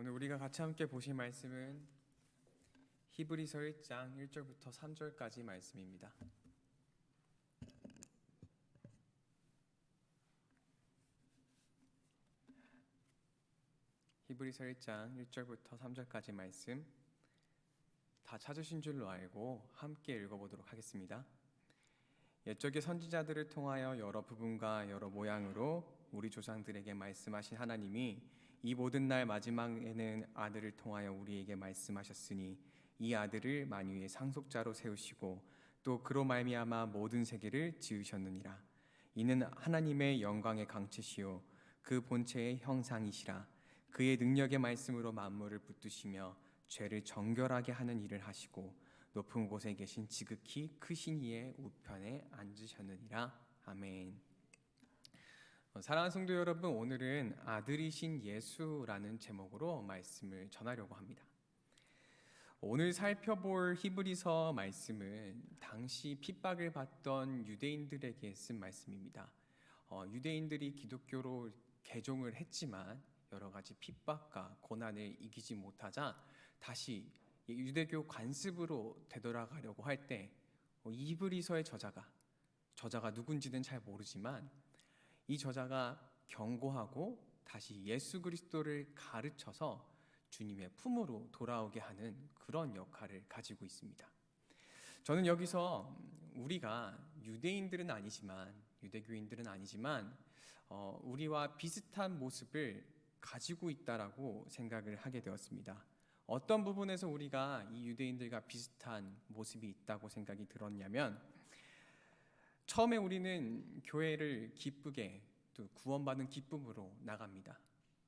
오늘 우리가 같이 함께 보실 말씀은 히브리서 1장 1절부터 3절까지 말씀입니다. 히브리서 1장 1절부터 3절까지 말씀 다 찾으신 줄로 알고 함께 읽어보도록 하겠습니다. 옛적의 선지자들을 통하여 여러 부분과 여러 모양으로 우리 조상들에게 말씀하신 하나님이 이 모든 날 마지막에는 아들을 통하여 우리에게 말씀하셨으니 이 아들을 만유의 상속자로 세우시고 또 그로 말미암아 모든 세계를 지으셨느니라. 이는 하나님의 영광의 강체시요 그 본체의 형상이시라. 그의 능력의 말씀으로 만물을 붙드시며 죄를 정결하게 하는 일을 하시고 높은 곳에 계신 지극히 크신 이의 우편에 앉으셨느니라. 아멘. 사랑하는 성도 여러분, 오늘은 아들이신 예수라는 제목으로 말씀을 전하려고 합니다. 오늘 살펴볼 히브리서 말씀은 당시 핍박을 받던 유대인들에게 쓴 말씀입니다. 유대인들이 기독교로 개종을 했지만 여러 가지 핍박과 고난을 이기지 못하자 다시 유대교 관습으로 되돌아가려고 할 때 히브리서의 저자가 누군지는 잘 모르지만 이 저자가 경고하고 다시 예수 그리스도를 가르쳐서 주님의 품으로 돌아오게 하는 그런 역할을 가지고 있습니다. 저는 여기서 우리가 유대인들은 아니지만 유대교인들은 아니지만 우리와 비슷한 모습을 가지고 있다라고 생각을 하게 되었습니다. 어떤 부분에서 우리가 이 유대인들과 비슷한 모습이 있다고 생각이 들었냐면, 처음에 우리는 교회를 기쁘게 또 구원받은 기쁨으로 나갑니다.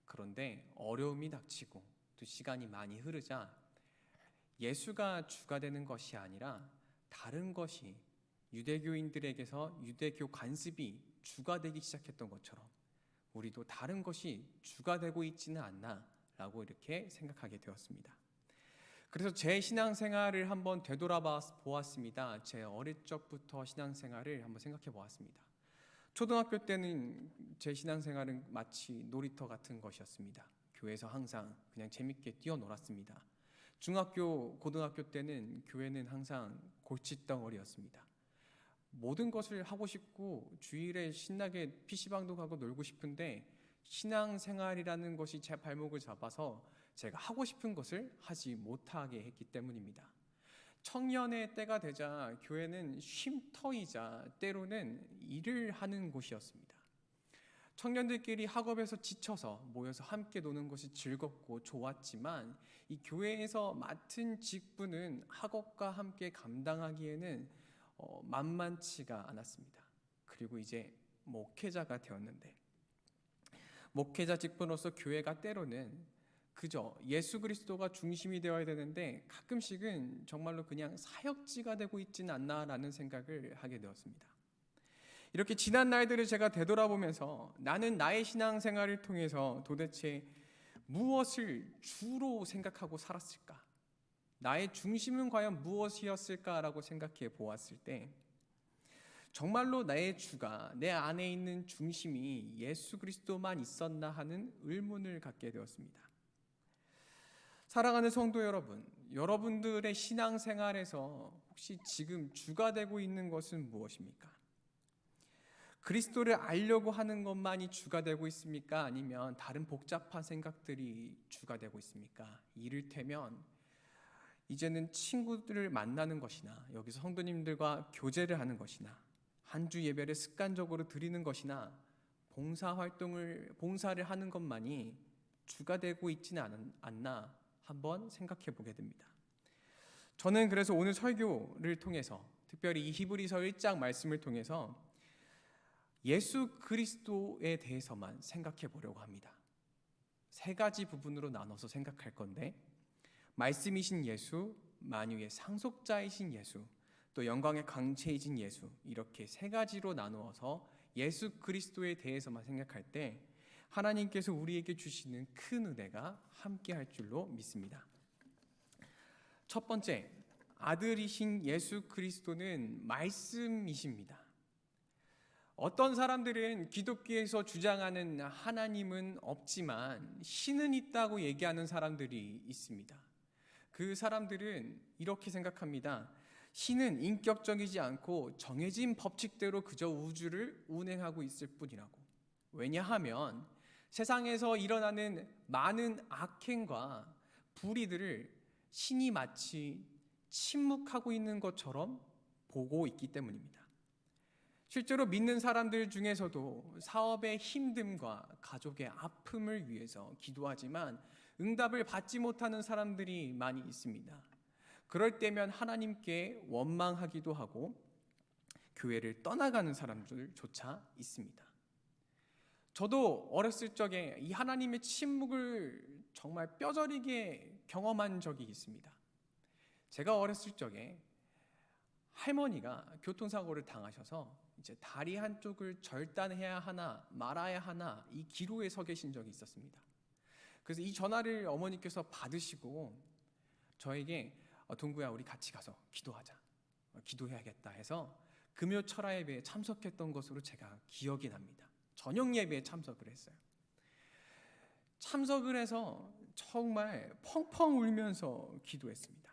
그런데 어려움이 닥치고 또 시간이 많이 흐르자 예수가 주가 되는 것이 아니라 다른 것이 유대교인들에게서 유대교 관습이 주가 되기 시작했던 것처럼 우리도 다른 것이 주가 되고 있지는 않나라고 이렇게 생각하게 되었습니다. 그래서 제 신앙생활을 한번 되돌아보았습니다. 제 어릴 적부터 신앙생활을 한번 생각해 보았습니다. 초등학교 때는 제 신앙생활은 마치 놀이터 같은 것이었습니다. 교회에서 항상 그냥 재밌게 뛰어놀았습니다. 중학교, 고등학교 때는 교회는 항상 골칫덩어리였습니다. 모든 것을 하고 싶고 주일에 신나게 PC방도 가고 놀고 싶은데 신앙생활이라는 것이 제 발목을 잡아서 제가 하고 싶은 것을 하지 못하게 했기 때문입니다. 청년의 때가 되자 교회는 쉼터이자 때로는 일을 하는 곳이었습니다. 청년들끼리 학업에서 지쳐서 모여서 함께 노는 것이 즐겁고 좋았지만 이 교회에서 맡은 직분은 학업과 함께 감당하기에는 만만치가 않았습니다. 그리고 이제 목회자가 되었는데 목회자 직분으로서 교회가 때로는 그저 예수 그리스도가 중심이 되어야 되는데 가끔씩은 정말로 그냥 사역지가 되고 있지는 않나라는 생각을 하게 되었습니다. 이렇게 지난 날들을 제가 되돌아보면서 나는 나의 신앙생활을 통해서 도대체 무엇을 주로 생각하고 살았을까? 나의 중심은 과연 무엇이었을까라고 생각해 보았을 때 정말로 나의 주가 내 안에 있는 중심이 예수 그리스도만 있었나 하는 의문을 갖게 되었습니다. 사랑하는 성도 여러분, 여러분들의 신앙생활에서 혹시 지금 주가 되고 있는 것은 무엇입니까? 그리스도를 알려고 하는 것만이 주가 되고 있습니까? 아니면 다른 복잡한 생각들이 주가 되고 있습니까? 이를테면 이제는 친구들을 만나는 것이나 여기서 성도님들과 교제를 하는 것이나 한 주 예배를 습관적으로 드리는 것이나 봉사를 하는 것만이 주가 되고 있지는 않나 한번 생각해 보게 됩니다. 저는 그래서 오늘 설교를 통해서 특별히 이 히브리서 1장 말씀을 통해서 예수 그리스도에 대해서만 생각해 보려고 합니다. 세 가지 부분으로 나눠서 생각할 건데, 말씀이신 예수, 만유의 상속자이신 예수, 또 영광의 강체이신 예수, 이렇게 세 가지로 나누어서 예수 그리스도에 대해서만 생각할 때 하나님께서 우리에게 주시는 큰 은혜가 함께 할 줄로 믿습니다. 첫 번째, 아들이신 예수 그리스도는 말씀이십니다. 어떤 사람들은 기독교에서 주장하는 하나님은 없지만 신은 있다고 얘기하는 사람들이 있습니다. 그 사람들은 이렇게 생각합니다. 신은 인격적이지 않고 정해진 법칙대로 그저 우주를 운행하고 있을 뿐이라고. 왜냐하면 세상에서 일어나는 많은 악행과 불의들을 신이 마치 침묵하고 있는 것처럼 보고 있기 때문입니다. 실제로 믿는 사람들 중에서도 사업의 힘듦과 가족의 아픔을 위해서 기도하지만 응답을 받지 못하는 사람들이 많이 있습니다. 그럴 때면 하나님께 원망하기도 하고 교회를 떠나가는 사람들조차 있습니다. 저도 어렸을 적에 이 하나님의 침묵을 정말 뼈저리게 경험한 적이 있습니다. 제가 어렸을 적에 할머니가 교통사고를 당하셔서 이제 다리 한쪽을 절단해야 하나 말아야 하나 이 기로에 서 계신 적이 있었습니다. 그래서 이 전화를 어머니께서 받으시고 저에게 동구야 우리 같이 가서 기도하자, 기도해야겠다 해서 금요 철야 예배에 참석했던 것으로 제가 기억이 납니다. 저녁 예배에 참석을 했어요. 참석을 해서 정말 펑펑 울면서 기도했습니다.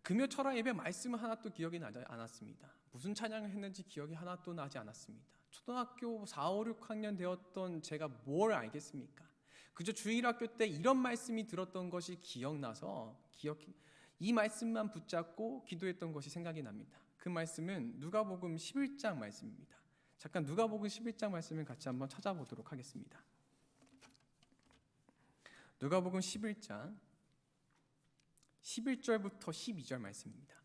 금요 철야 예배 말씀은 하나도 기억이 나지 않았습니다. 무슨 찬양을 했는지 기억이 하나도 나지 않았습니다. 초등학교 4, 5, 6학년 되었던 제가 뭘 알겠습니까? 그저 주일학교 때 이런 말씀이 들었던 것이 기억나서 이 말씀만 붙잡고 기도했던 것이 생각이 납니다. 그 말씀은 누가복음 11장 말씀입니다. 잠깐 누가복음 11장 말씀을 같이 한번 찾아보도록 하겠습니다. 누가복음 11장 11절부터 12절 말씀입니다.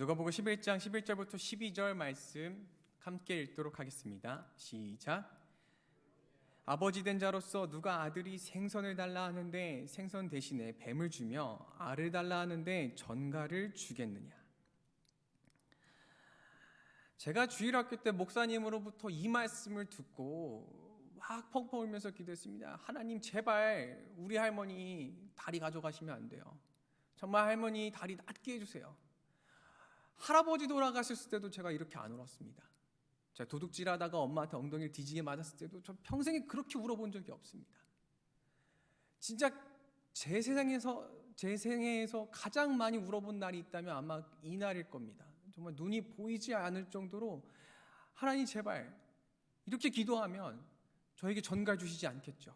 누가복음 11장 11절부터 12절 말씀 함께 읽도록 하겠습니다. 시작. 아버지 된 자로서 누가 아들이 생선을 달라 하는데 생선 대신에 뱀을 주며 알을 달라 하는데 전갈을 주겠느냐. 제가 주일학교 때 목사님으로부터 이 말씀을 듣고 막 펑펑 울면서 기도했습니다. 하나님 제발 우리 할머니 다리 가져가시면 안 돼요. 정말 할머니 다리 낫게 해주세요. 할아버지 돌아가셨을 때도 제가 이렇게 안 울었습니다. 제가 도둑질하다가 엄마한테 엉덩이를 뒤지게 맞았을 때도 저 평생에 그렇게 울어본 적이 없습니다. 진짜 제 생애에서 가장 많이 울어본 날이 있다면 아마 이 날일 겁니다. 정말 눈이 보이지 않을 정도로 하나님 제발 이렇게 기도하면 저에게 전갈 주시지 않겠죠.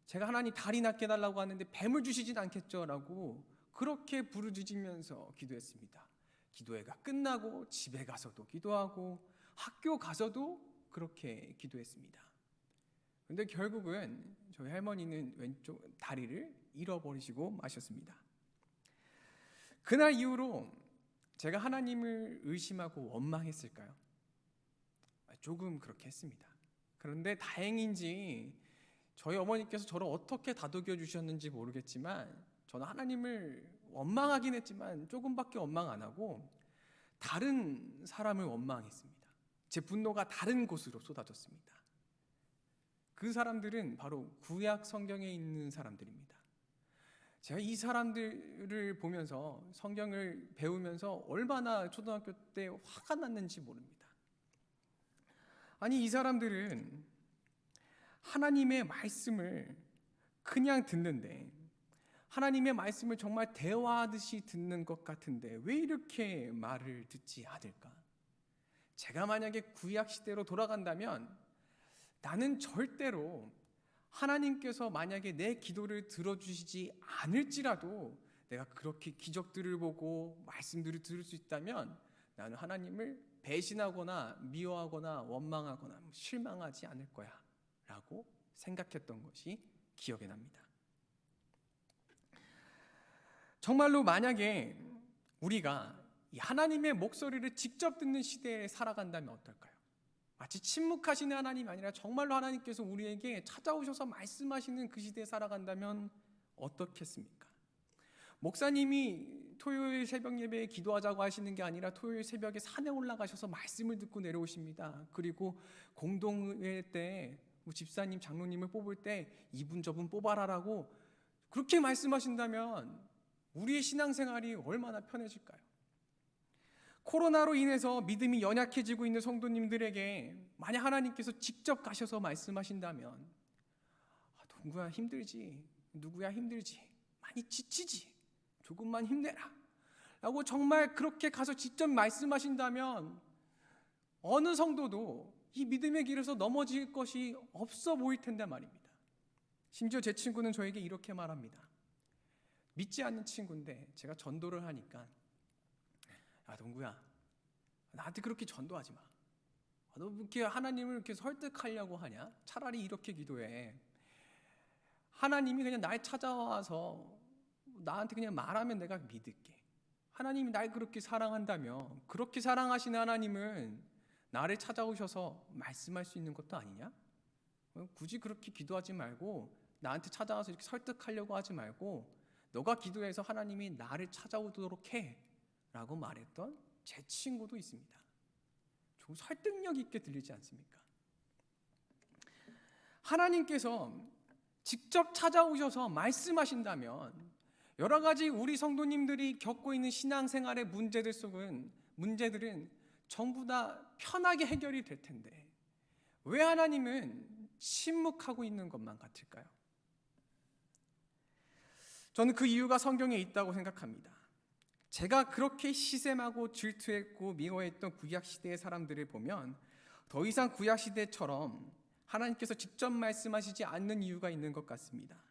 제가 하나님 다리 낫게 해달라고 하는데 뱀을 주시진 않겠죠 라고 그렇게 부르짖으면서 기도했습니다. 기도회가 끝나고 집에 가서도 기도하고 학교 가서도 그렇게 기도했습니다. 그런데 결국은 저희 할머니는 왼쪽 다리를 잃어버리시고 마셨습니다. 그날 이후로 제가 하나님을 의심하고 원망했을까요? 조금 그렇게 했습니다. 그런데 다행인지 저희 어머니께서 저를 어떻게 다독여 주셨는지 모르겠지만 저는 하나님을 원망하긴 했지만 조금밖에 원망 안 하고 다른 사람을 원망했습니다. 제 분노가 다른 곳으로 쏟아졌습니다. 그 사람들은 바로 구약 성경에 있는 사람들입니다. 제가 이 사람들을 보면서 성경을 배우면서 얼마나 초등학교 때 화가 났는지 모릅니다. 아니 이 사람들은 하나님의 말씀을 그냥 듣는데 하나님의 말씀을 정말 대화하듯이 듣는 것 같은데 왜 이렇게 말을 듣지 않을까? 제가 만약에 구약 시대로 돌아간다면 나는 절대로 하나님께서 만약에 내 기도를 들어주시지 않을지라도 내가 그렇게 기적들을 보고 말씀들을 들을 수 있다면 나는 하나님을 배신하거나 미워하거나 원망하거나 실망하지 않을 거야 라고 생각했던 것이 기억에 납니다. 정말로 만약에 우리가 이 하나님의 목소리를 직접 듣는 시대에 살아간다면 어떨까요? 마치 침묵하시는 하나님이 아니라 정말로 하나님께서 우리에게 찾아오셔서 말씀하시는 그 시대에 살아간다면 어떻겠습니까? 목사님이 토요일 새벽 예배에 기도하자고 하시는 게 아니라 토요일 새벽에 산에 올라가셔서 말씀을 듣고 내려오십니다. 그리고 공동회 때 집사님, 장로님을 뽑을 때 이분 저분 뽑아라라고 그렇게 말씀하신다면 우리의 신앙생활이 얼마나 편해질까요? 코로나로 인해서 믿음이 연약해지고 있는 성도님들에게 만약 하나님께서 직접 가셔서 말씀하신다면 동구야 힘들지, 누구야 힘들지, 많이 지치지, 조금만 힘내라 라고 정말 그렇게 가서 직접 말씀하신다면 어느 성도도 이 믿음의 길에서 넘어질 것이 없어 보일 텐데 말입니다. 심지어 제 친구는 저에게 이렇게 말합니다. 믿지 않는 친구인데 제가 전도를 하니까 동구야, 나한테 그렇게 전도하지 마. 너 이렇게 하나님을 이렇게 설득하려고 하냐? 차라리 이렇게 기도해. 하나님이 그냥 날 찾아와서 나한테 그냥 말하면 내가 믿을게. 하나님이 날 그렇게 사랑한다면 그렇게 사랑하시는 하나님은 나를 찾아오셔서 말씀할 수 있는 것도 아니냐? 굳이 그렇게 기도하지 말고 나한테 찾아와서 이렇게 설득하려고 하지 말고 너가 기도해서 하나님이 나를 찾아오도록 해 라고 말했던 제 친구도 있습니다. 좀 설득력 있게 들리지 않습니까? 하나님께서 직접 찾아오셔서 말씀하신다면 여러 가지 우리 성도님들이 겪고 있는 신앙생활의 문제들은 전부 다 편하게 해결이 될 텐데 왜 하나님은 침묵하고 있는 것만 같을까요? 저는 그 이유가 성경에 있다고 생각합니다. 제가 그렇게 시샘하고 질투했고 미워했던 구약시대의 사람들을 보면 더 이상 구약시대처럼 하나님께서 직접 말씀하시지 않는 이유가 있는 것 같습니다.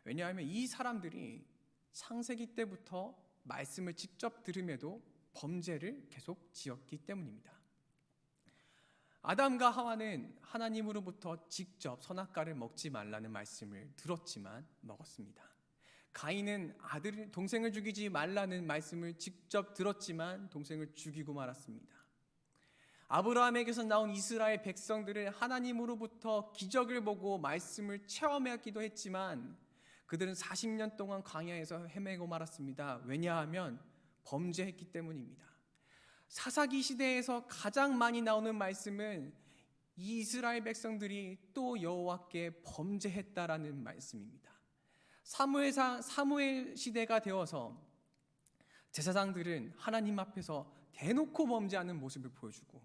왜냐하면 이 사람들이 창세기 때부터 말씀을 직접 들음에도 범죄를 계속 지었기 때문입니다. 아담과 하와는 하나님으로부터 직접 선악과를 먹지 말라는 말씀을 들었지만 먹었습니다. 가인은 동생을 죽이지 말라는 말씀을 직접 들었지만 동생을 죽이고 말았습니다. 아브라함에게서 나온 이스라엘 백성들을 하나님으로부터 기적을 보고 말씀을 체험하기도 했지만 그들은 40년 동안 광야에서 헤매고 말았습니다. 왜냐하면 범죄했기 때문입니다. 사사기 시대에서 가장 많이 나오는 말씀은 이 이스라엘 백성들이 또 여호와께 범죄했다라는 말씀입니다. 사무엘 시대가 되어서 제사장들은 하나님 앞에서 대놓고 범죄하는 모습을 보여주고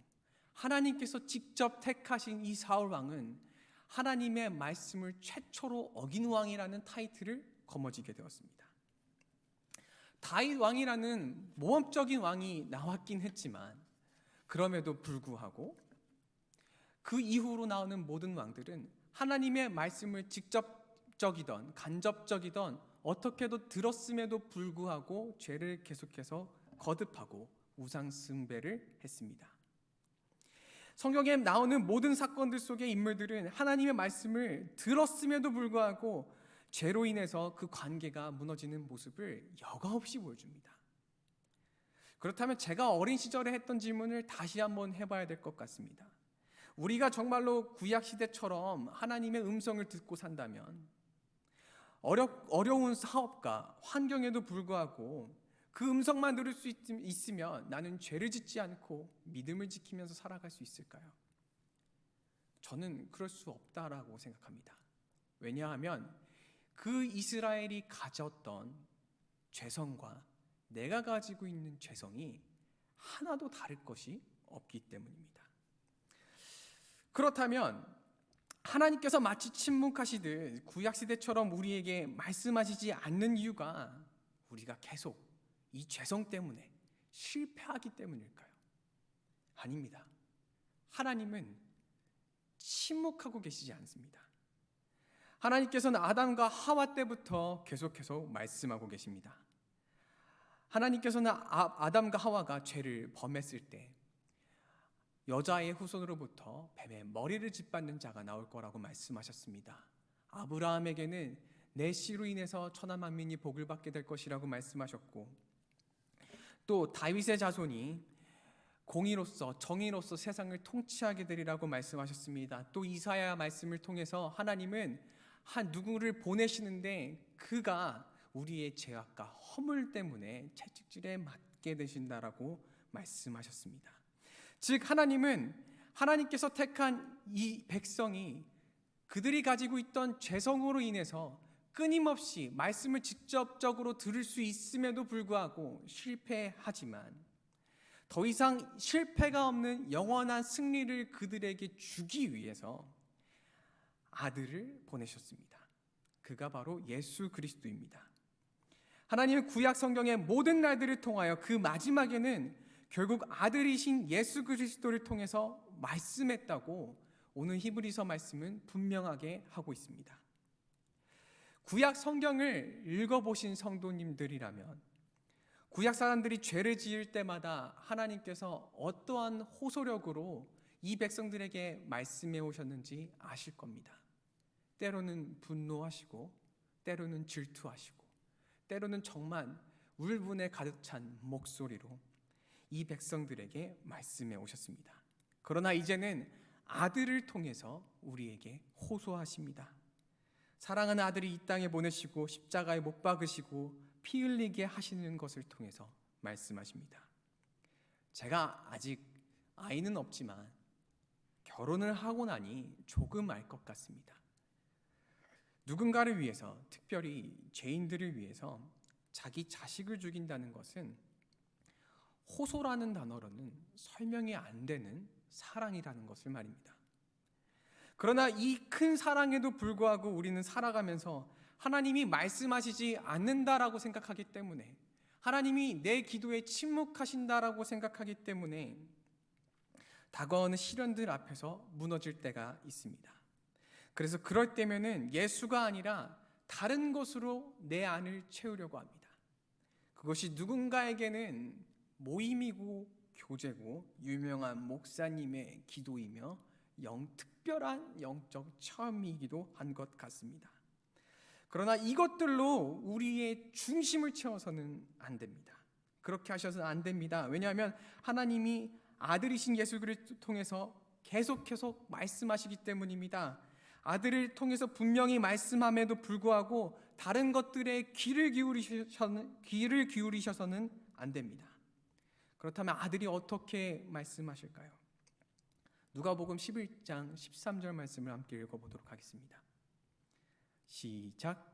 하나님께서 직접 택하신 이 사울 왕은 하나님의 말씀을 최초로 어긴 왕이라는 타이틀을 거머쥐게 되었습니다. 다윗 왕이라는 모험적인 왕이 나왔긴 했지만 그럼에도 불구하고 그 이후로 나오는 모든 왕들은 하나님의 말씀을 직접적이던 간접적이던 어떻게도 들었음에도 불구하고 죄를 계속해서 거듭하고 우상 숭배를 했습니다. 성경에 나오는 모든 사건들 속의 인물들은 하나님의 말씀을 들었음에도 불구하고 죄로 인해서 그 관계가 무너지는 모습을 여과 없이 보여줍니다. 그렇다면 제가 어린 시절에 했던 질문을 다시 한번 해봐야 될 것 같습니다. 우리가 정말로 구약시대처럼 하나님의 음성을 듣고 산다면 어려운 사업과 환경에도 불구하고 그 음성만 들을 수 있으면 나는 죄를 짓지 않고 믿음을 지키면서 살아갈 수 있을까요? 저는 그럴 수 없다라고 생각합니다. 왜냐하면 그 이스라엘이 가졌던 죄성과 내가 가지고 있는 죄성이 하나도 다를 것이 없기 때문입니다. 그렇다면 하나님께서 마치 침묵하시듯 구약시대처럼 우리에게 말씀하시지 않는 이유가 우리가 계속 이 죄성 때문에 실패하기 때문일까요? 아닙니다. 하나님은 침묵하고 계시지 않습니다. 하나님께서는 아담과 하와 때부터 계속해서 말씀하고 계십니다. 하나님께서는 아담과 하와가 죄를 범했을 때 여자의 후손으로부터 뱀의 머리를 짓밟는 자가 나올 거라고 말씀하셨습니다. 아브라함에게는 내 씨로 인해서 천하 만민이 복을 받게 될 것이라고 말씀하셨고 또 다윗의 자손이 공의로서 정의로서 세상을 통치하게 되리라고 말씀하셨습니다. 또 이사야 말씀을 통해서 하나님은 한 누구를 보내시는데 그가 우리의 죄악과 허물 때문에 채찍질에 맞게 되신다라고 말씀하셨습니다. 즉 하나님은 하나님께서 택한 이 백성이 그들이 가지고 있던 죄성으로 인해서 끊임없이 말씀을 직접적으로 들을 수 있음에도 불구하고 실패하지만 더 이상 실패가 없는 영원한 승리를 그들에게 주기 위해서 아들을 보내셨습니다. 그가 바로 예수 그리스도입니다. 하나님의 구약 성경의 모든 날들을 통하여 그 마지막에는 결국 아들이신 예수 그리스도를 통해서 말씀했다고 오늘 히브리서 말씀은 분명하게 하고 있습니다. 구약 성경을 읽어보신 성도님들이라면 구약 사람들이 죄를 지을 때마다 하나님께서 어떠한 호소력으로 이 백성들에게 말씀해 오셨는지 아실 겁니다. 때로는 분노하시고, 때로는 질투하시고, 때로는 정말 울분에 가득 찬 목소리로 이 백성들에게 말씀해 오셨습니다. 그러나 이제는 아들을 통해서 우리에게 호소하십니다. 사랑하는 아들이 이 땅에 보내시고 십자가에 못 박으시고 피 흘리게 하시는 것을 통해서 말씀하십니다. 제가 아직 아이는 없지만 결혼을 하고 나니 조금 알 것 같습니다. 누군가를 위해서, 특별히 죄인들을 위해서 자기 자식을 죽인다는 것은 호소라는 단어로는 설명이 안 되는 사랑이라는 것을 말입니다. 그러나 이 큰 사랑에도 불구하고 우리는 살아가면서 하나님이 말씀하시지 않는다라고 생각하기 때문에, 하나님이 내 기도에 침묵하신다라고 생각하기 때문에 다가오는 시련들 앞에서 무너질 때가 있습니다. 그래서 그럴 때면은 예수가 아니라 다른 것으로 내 안을 채우려고 합니다. 그것이 누군가에게는 모임이고 교제고 유명한 목사님의 기도이며 특별한 영적 체험이기도 한 것 같습니다. 그러나 이것들로 우리의 중심을 채워서는 안 됩니다. 그렇게 하셔서는 안 됩니다. 왜냐하면 하나님이 아들이신 예수 그리스도를 통해서 계속 말씀하시기 때문입니다. 아들을 통해서 분명히 말씀함에도 불구하고 다른 것들에 귀를 기울이셔서는 안 됩니다. 그렇다면 아들이 어떻게 말씀하실까요? 누가복음 11장 13절 말씀을 함께 읽어보도록 하겠습니다. 시작.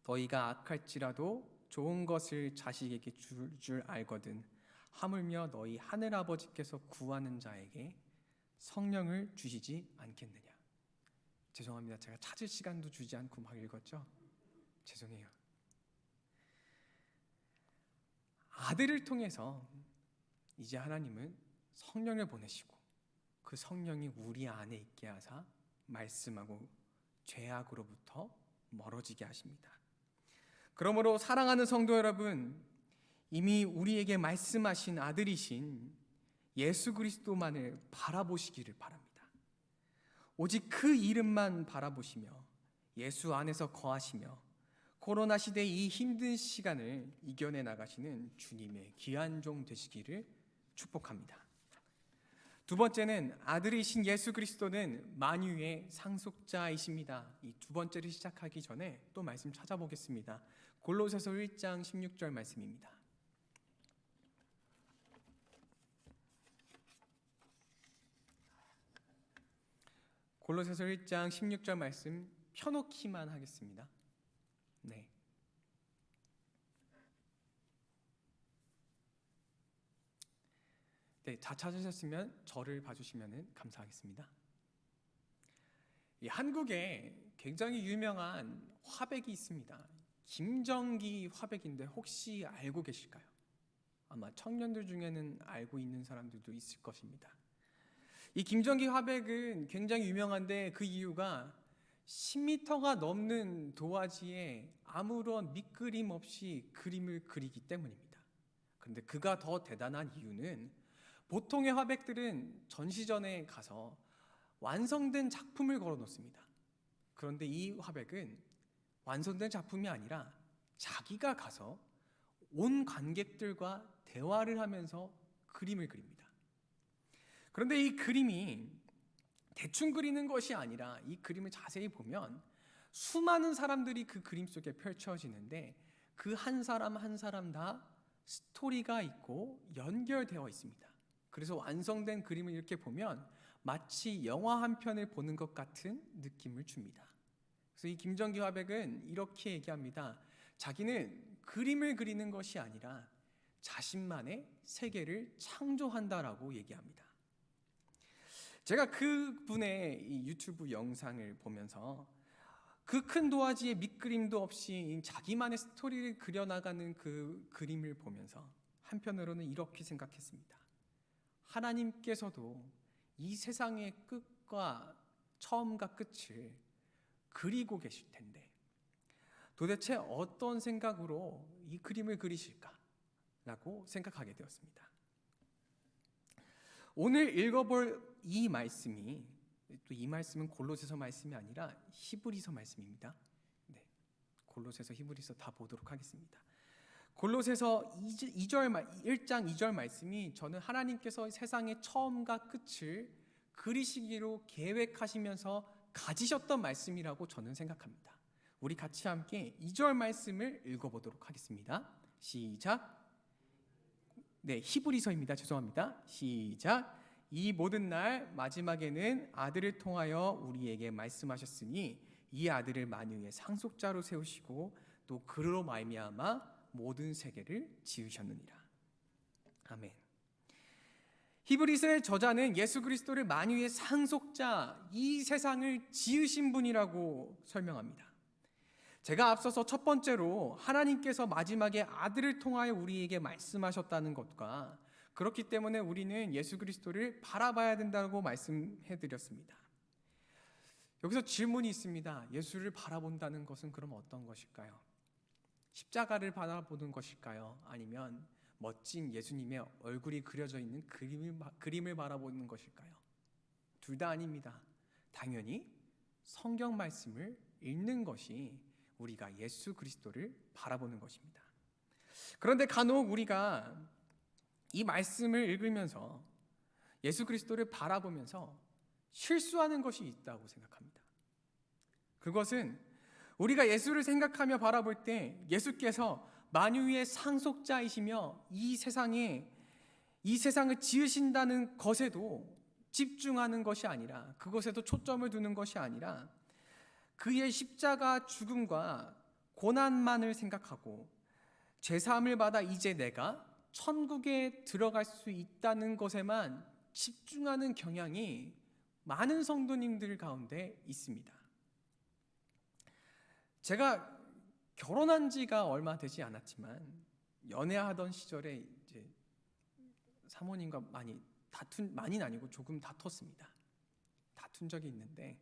너희가 악할지라도 좋은 것을 자식에게 줄 알거든 하물며 너희 하늘아버지께서 구하는 자에게 성령을 주시지 않겠느냐. 죄송합니다. 제가 찾을 시간도 주지 않고 막 읽었죠? 죄송해요. 아들을 통해서 이제 하나님은 성령을 보내시고 그 성령이 우리 안에 있게 하사 말씀하고 죄악으로부터 멀어지게 하십니다. 그러므로 사랑하는 성도 여러분, 이미 우리에게 말씀하신 아들이신 예수 그리스도만을 바라보시기를 바랍니다. 오직 그 이름만 바라보시며 예수 안에서 거하시며 코로나 시대의 이 힘든 시간을 이겨내 나가시는 주님의 귀한 종 되시기를 축복합니다. 두 번째는 아들이신 예수 그리스도는 만유의 상속자이십니다. 이 두 번째를 시작하기 전에 또 말씀 찾아보겠습니다. 골로새서 1장 16절 말씀입니다. 골로새서 1장 16절 말씀 펴놓기만 하겠습니다. 네. 네, 다 찾으셨으면 저를 봐주시면 감사하겠습니다. 이 한국에 굉장히 유명한 화백이 있습니다. 김정기 화백인데 혹시 알고 계실까요? 아마 청년들 중에는 알고 있는 사람들도 있을 것입니다. 이 김정기 화백은 굉장히 유명한데 그 이유가 10m가 넘는 도화지에 아무런 밑그림 없이 그림을 그리기 때문입니다. 그런데 그가 더 대단한 이유는 보통의 화백들은 전시전에 가서 완성된 작품을 걸어 놓습니다. 그런데 이 화백은 완성된 작품이 아니라 자기가 가서 온 관객들과 대화를 하면서 그림을 그립니다. 그런데 이 그림이 대충 그리는 것이 아니라 이 그림을 자세히 보면 수많은 사람들이 그 그림 속에 펼쳐지는데 그 한 사람 한 사람 다 스토리가 있고 연결되어 있습니다. 그래서 완성된 그림을 이렇게 보면 마치 영화 한 편을 보는 것 같은 느낌을 줍니다. 그래서 이 김정기 화백은 이렇게 얘기합니다. 자기는 그림을 그리는 것이 아니라 자신만의 세계를 창조한다라고 얘기합니다. 제가 그분의 이 유튜브 영상을 보면서 그 큰 도화지에 밑그림도 없이 자기만의 스토리를 그려나가는 그 그림을 보면서 한편으로는 이렇게 생각했습니다. 하나님께서도 이 세상의 끝과 처음과 끝을 그리고 계실 텐데 도대체 어떤 생각으로 이 그림을 그리실까라고 생각하게 되었습니다. 오늘 읽어볼 이 말씀이, 또 이 말씀은 골로새서 말씀이 아니라 히브리서 말씀입니다. 네, 골로새서, 히브리서 다 보도록 하겠습니다. 골로새서 1장 2절 말씀이 저는 하나님께서 세상의 처음과 끝을 그리시기로 계획하시면서 가지셨던 말씀이라고 저는 생각합니다. 우리 같이 함께 2절 말씀을 읽어보도록 하겠습니다. 시작. 네, 히브리서입니다. 죄송합니다. 시작. 이 모든 날 마지막에는 아들을 통하여 우리에게 말씀하셨으니 이 아들을 만유의 상속자로 세우시고 또 그로 말미암아 모든 세계를 지으셨느니라. 아멘. 히브리서의 저자는 예수 그리스도를 만유의 상속자, 이 세상을 지으신 분이라고 설명합니다. 제가 앞서서 첫 번째로 하나님께서 마지막에 아들을 통하여 우리에게 말씀하셨다는 것과 그렇기 때문에 우리는 예수 그리스도를 바라봐야 된다고 말씀해 드렸습니다. 여기서 질문이 있습니다. 예수를 바라본다는 것은 그럼 어떤 것일까요? 십자가를 바라보는 것일까요? 아니면 멋진 예수님의 얼굴이 그려져 있는 그림을 바라보는 것일까요? 둘 다 아닙니다. 당연히 성경 말씀을 읽는 것이 우리가 예수 그리스도를 바라보는 것입니다. 그런데 간혹 우리가 이 말씀을 읽으면서 예수 그리스도를 바라보면서 실수하는 것이 있다고 생각합니다. 그것은 우리가 예수를 생각하며 바라볼 때 예수께서 만유의 상속자이시며 이 세상을 지으신다는 것에도 집중하는 것이 아니라, 그것에도 초점을 두는 것이 아니라 그의 십자가 죽음과 고난만을 생각하고 죄사함을 받아 이제 내가 천국에 들어갈 수 있다는 것에만 집중하는 경향이 많은 성도님들 가운데 있습니다. 제가 결혼한 지가 얼마 되지 않았지만 연애하던 시절에 이제 사모님과 많이는 아니고 조금 다퉜습니다. 다툰 적이 있는데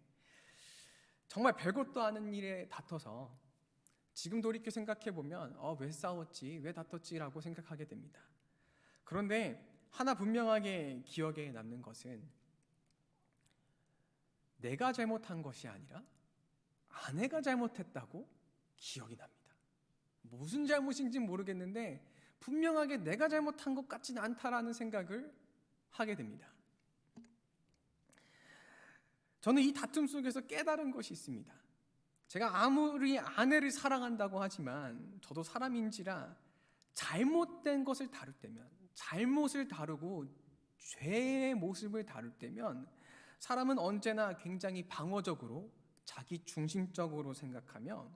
정말 별것도 아닌 일에 다퉈서 지금 돌이켜 생각해 보면 왜 싸웠지, 왜 다퉜지라고 생각하게 됩니다. 그런데 하나 분명하게 기억에 남는 것은 내가 잘못한 것이 아니라 아내가 잘못했다고 기억이 납니다. 무슨 잘못인지 모르겠는데 분명하게 내가 잘못한 것 같지는 않다라는 생각을 하게 됩니다. 저는 이 다툼 속에서 깨달은 것이 있습니다. 제가 아무리 아내를 사랑한다고 하지만 저도 사람인지라 잘못된 것을 다룰 때면, 잘못을 다루고 죄의 모습을 다룰 때면 사람은 언제나 굉장히 방어적으로 자기 중심적으로 생각하며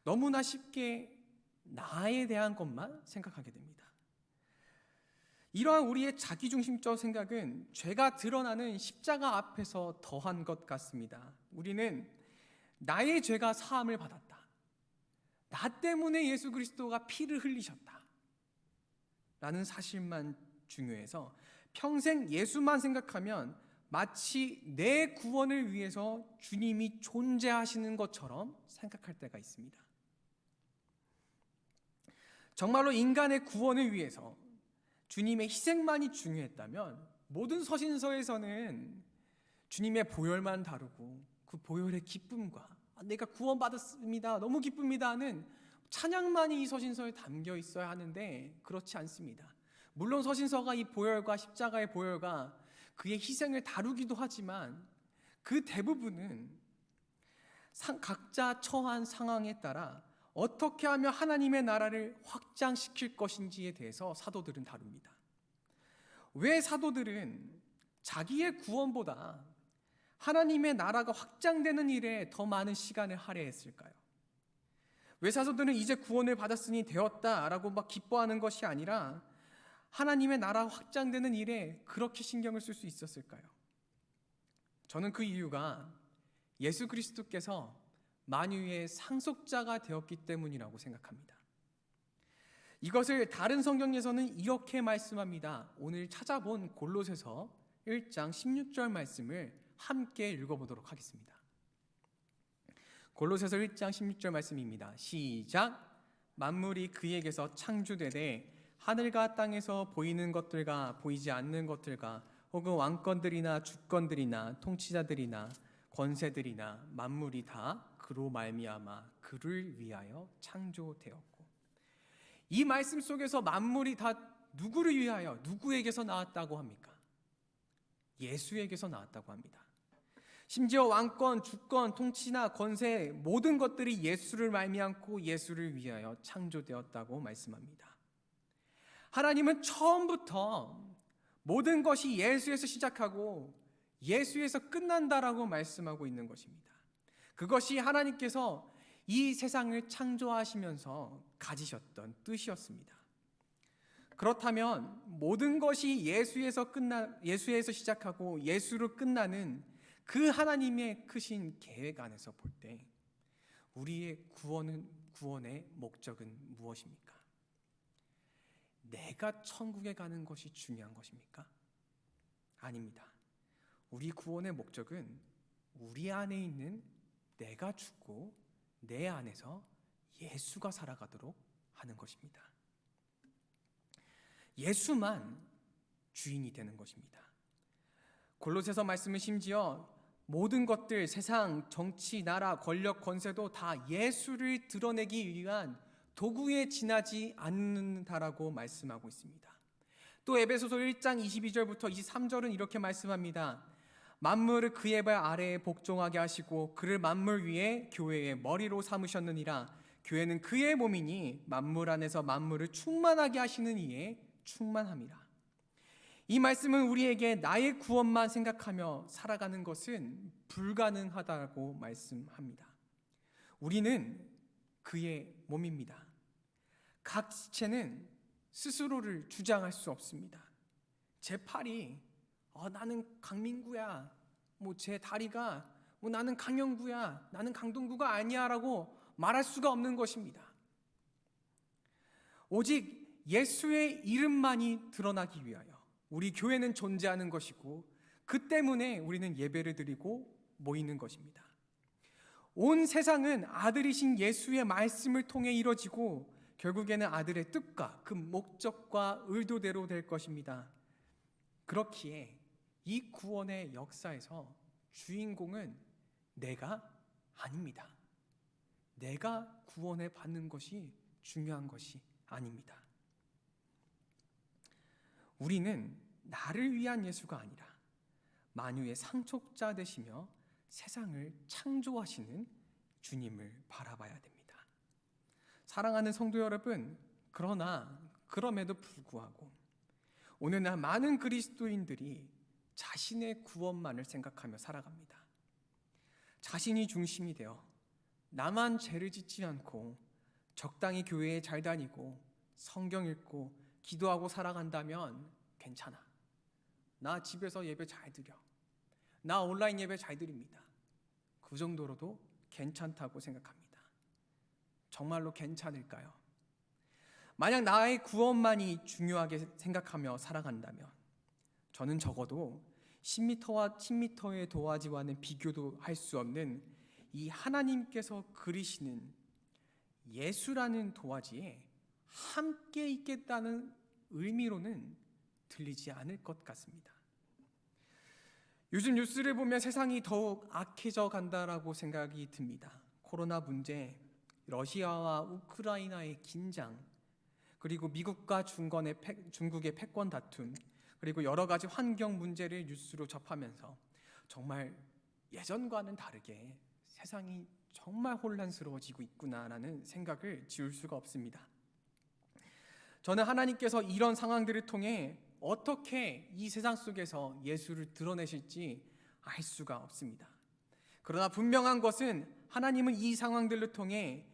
너무나 쉽게 나에 대한 것만 생각하게 됩니다. 이러한 우리의 자기중심적 생각은 죄가 드러나는 십자가 앞에서 더한 것 같습니다. 우리는 나의 죄가 사함을 받았다, 나 때문에 예수 그리스도가 피를 흘리셨다 라는 사실만 중요해서 평생 예수만 생각하면 마치 내 구원을 위해서 주님이 존재하시는 것처럼 생각할 때가 있습니다. 정말로 인간의 구원을 위해서 주님의 희생만이 중요했다면 모든 서신서에서는 주님의 보혈만 다루고 그 보혈의 기쁨과 내가 구원받았습니다, 너무 기쁩니다 하는 찬양만이 이 서신서에 담겨 있어야 하는데 그렇지 않습니다. 물론 서신서가 이 보혈과 십자가의 보혈과 그의 희생을 다루기도 하지만 그 대부분은 각자 처한 상황에 따라 어떻게 하면 하나님의 나라를 확장시킬 것인지에 대해서 사도들은 다룹니다. 왜 사도들은 자기의 구원보다 하나님의 나라가 확장되는 일에 더 많은 시간을 할애했을까요? 왜 사도들은 이제 구원을 받았으니 되었다라고 막 기뻐하는 것이 아니라 하나님의 나라가 확장되는 일에 그렇게 신경을 쓸 수 있었을까요? 저는 그 이유가 예수 그리스도께서 만유의 상속자가 되었기 때문이라고 생각합니다. 이것을 다른 성경에서는 이렇게 말씀합니다. 오늘 찾아본 골로새서 1장 16절 말씀을 함께 읽어보도록 하겠습니다. 골로새서 1장 16절 말씀입니다. 시작. 만물이 그에게서 창조되되 하늘과 땅에서 보이는 것들과 보이지 않는 것들과 혹은 왕권들이나 주권들이나 통치자들이나 권세들이나 만물이 다 그로 말미암아 그를 위하여 창조되었고. 이 말씀 속에서 만물이 다 누구를 위하여 누구에게서 나왔다고 합니까? 예수에게서 나왔다고 합니다. 심지어 왕권, 주권, 통치나 권세 모든 것들이 예수를 말미암고 예수를 위하여 창조되었다고 말씀합니다. 하나님은 처음부터 모든 것이 예수에서 시작하고 예수에서 끝난다라고 말씀하고 있는 것입니다. 그것이 하나님께서 이 세상을 창조하시면서 가지셨던 뜻이었습니다. 그렇다면 모든 것이 예수에서 시작하고 예수로 끝나는 그 하나님의 크신 계획 안에서 볼 때 우리의 구원의 목적은 무엇입니까? 내가 천국에 가는 것이 중요한 것입니까? 아닙니다. 우리 구원의 목적은 우리 안에 있는 내가 죽고 내 안에서 예수가 살아가도록 하는 것입니다. 예수만 주인이 되는 것입니다. 골로새서 말씀은 심지어 모든 것들, 세상, 정치, 나라, 권력, 권세도 다 예수를 드러내기 위한 도구에 지나지 않는다라고 말씀하고 있습니다. 또 에베소서 1장 22절부터 23절은 이렇게 말씀합니다. 만물을 그의 발 아래에 복종하게 하시고 그를 만물 위에 교회의 머리로 삼으셨느니라. 교회는 그의 몸이니 만물 안에서 만물을 충만하게 하시는 이에 충만함이라. 이 말씀은 우리에게 나의 구원만 생각하며 살아가는 것은 불가능하다고 말씀합니다. 우리는 그의 몸입니다. 각 지체는 스스로를 주장할 수 없습니다. 제 팔이 나는 강민구야, 제 다리가 나는 강영구야, 나는 강동구가 아니야 라고 말할 수가 없는 것입니다. 오직 예수의 이름만이 드러나기 위하여 우리 교회는 존재하는 것이고 그 때문에 우리는 예배를 드리고 모이는 것입니다. 온 세상은 아들이신 예수의 말씀을 통해 이루어지고 결국에는 아들의 뜻과 그 목적과 의도대로 될 것입니다. 그렇기에 이 구원의 역사에서 주인공은 내가 아닙니다. 내가 구원을 받는 것이 중요한 것이 아닙니다. 우리는 나를 위한 예수가 아니라 만유의 상속자 되시며 세상을 창조하시는 주님을 바라봐야 됩니다. 사랑하는 성도 여러분, 그럼에도 불구하고 오늘날 많은 그리스도인들이 자신의 구원만을 생각하며 살아갑니다. 자신이 중심이 되어 나만 죄를 짓지 않고 적당히 교회에 잘 다니고 성경 읽고 기도하고 살아간다면 괜찮아. 나 집에서 예배 잘 드려. 나 온라인 예배 잘 드립니다. 그 정도로도 괜찮다고 생각합니다. 정말로 괜찮을까요? 만약 나의 구원만이 중요하게 생각하며 살아간다면 저는 적어도 10m의 도화지와는 비교도 할 수 없는 이 하나님께서 그리시는 예수라는 도화지에 함께 있겠다는 의미로는 들리지 않을 것 같습니다. 요즘 뉴스를 보면 세상이 더욱 악해져 간다라고 생각이 듭니다. 코로나 문제, 러시아와 우크라이나의 긴장, 그리고 미국과 중국의 패권 다툼, 그리고 여러 가지 환경 문제를 뉴스로 접하면서 정말 예전과는 다르게 세상이 정말 혼란스러워지고 있구나라는 생각을 지울 수가 없습니다. 저는 하나님께서 이런 상황들을 통해 어떻게 이 세상 속에서 예수를 드러내실지 알 수가 없습니다. 그러나 분명한 것은 하나님은 이 상황들을 통해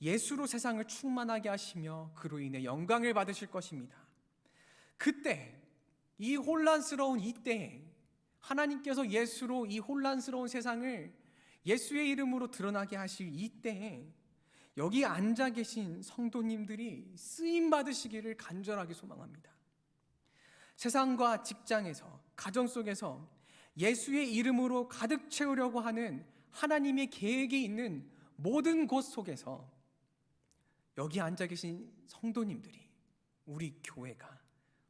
예수로 세상을 충만하게 하시며 그로 인해 영광을 받으실 것입니다. 그때, 이 혼란스러운 이때에 하나님께서 예수로 이 혼란스러운 세상을 예수의 이름으로 드러나게 하실 이때에 여기 앉아 계신 성도님들이 쓰임 받으시기를 간절하게 소망합니다. 세상과 직장에서, 가정 속에서 예수의 이름으로 가득 채우려고 하는 하나님의 계획이 있는 모든 곳 속에서 여기 앉아 계신 성도님들이, 우리 교회가,